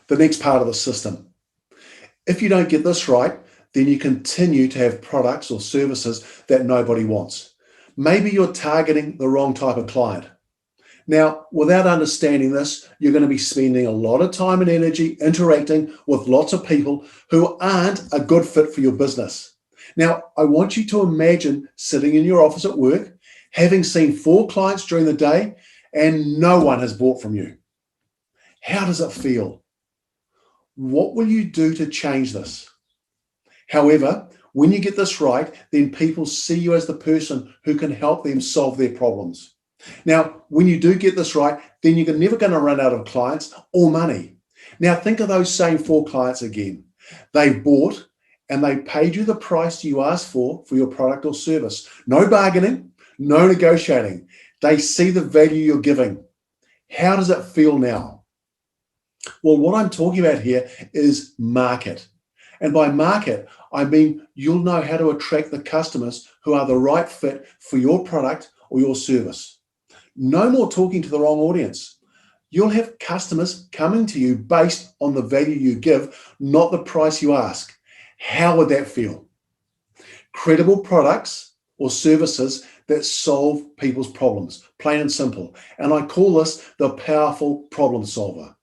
the next part of the system. If you don't get this right, then you continue to have products or services that nobody wants. Maybe you're targeting the wrong type of client. Now, without understanding this, you're going to be spending a lot of time and energy interacting with lots of people who aren't a good fit for your business. Now, I want you to imagine sitting in your office at work, having seen 4 clients during the day, and no one has bought from you. How does it feel? What will you do to change this? However, when you get this right, then people see you as the person who can help them solve their problems. Now, when you do get this right, then you're never going to run out of clients or money. Now, think of those same 4 clients again. They've bought and they paid you the price you asked for your product or service. No bargaining, no negotiating. They see the value you're giving. How does it feel now? Well, what I'm talking about here is market. And by market, I mean you'll know how to attract the customers who are the right fit for your product or your service. No more talking to the wrong audience. You'll have customers coming to you based on the value you give, not the price you ask. How would that feel? Credible products or services that solve people's problems, plain and simple. And I call this the powerful problem solver.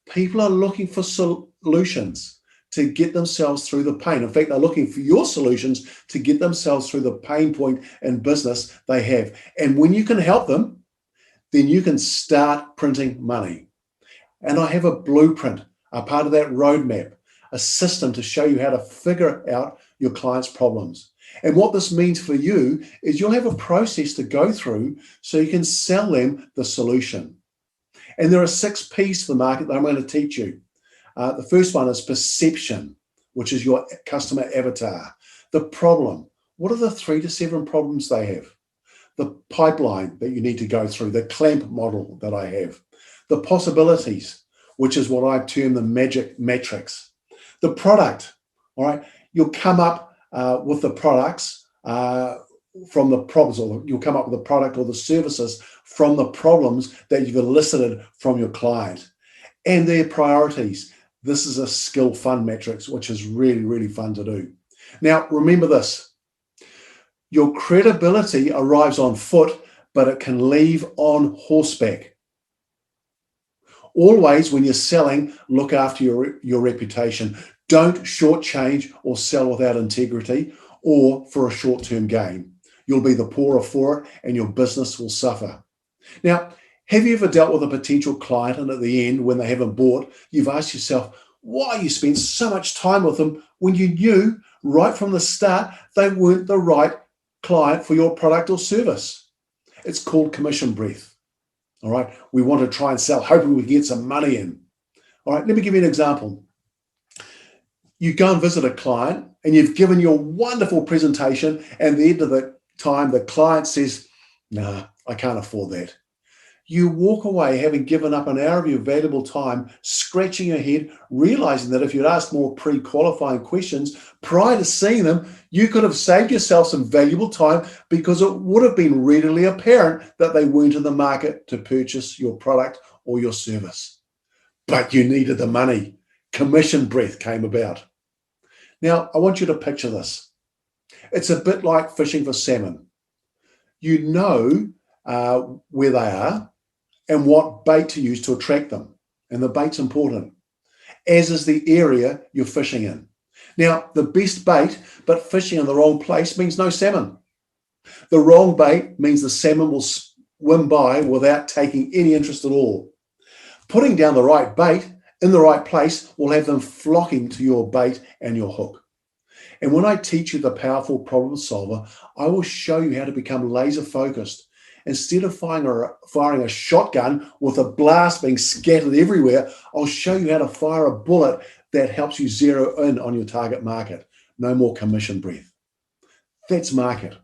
People are looking for solutions to get themselves through the pain. In fact, they're looking for your solutions to get themselves through the pain point in business they have. And when you can help them, then you can start printing money. And I have a blueprint, a part of that roadmap, a system to show you how to figure out your clients' problems. And what this means for you is you'll have a process to go through so you can sell them the solution. And there are 6 P's for the market that I'm going to teach you. The first one is perception, which is your customer avatar. The problem. What are the 3 to 7 problems they have? The pipeline that you need to go through, the clamp model that I have. The possibilities, which is what I term the magic matrix. The product, all right? You'll come up with the products from the problems, or you'll come up with the product or the services from the problems that you've elicited from your client. And their priorities. This is a skill fun matrix, which is really, really fun to do. Now, remember this. Your credibility arrives on foot, but it can leave on horseback. Always, when you're selling, look after your reputation. Don't shortchange or sell without integrity or for a short-term gain. You'll be the poorer for it and your business will suffer. Now, have you ever dealt with a potential client and at the end, when they haven't bought, you've asked yourself why you spent so much time with them when you knew right from the start they weren't the right client for your product or service? It's called commission breath. All right. We want to try and sell, hoping we get some money in. All right. Let me give you an example. You go and visit a client and you've given your wonderful presentation, and at the end of the time, the client says, "Nah, I can't afford that." You walk away having given up an hour of your valuable time, scratching your head, realizing that if you'd asked more pre-qualifying questions prior to seeing them, you could have saved yourself some valuable time, because it would have been readily apparent that they weren't in the market to purchase your product or your service. But you needed the money. Commission breath came about. Now, I want you to picture this. It's a bit like fishing for salmon. You know where they are and what bait to use to attract them. And the bait's important, as is the area you're fishing in. Now, the best bait, but fishing in the wrong place, means no salmon. The wrong bait means the salmon will swim by without taking any interest at all. Putting down the right bait in the right place will have them flocking to your bait and your hook. And when I teach you the powerful problem solver, I will show you how to become laser focused. Instead of firing a shotgun with a blast being scattered everywhere, I'll show you how to fire a bullet that helps you zero in on your target market. No more commission breath. That's market.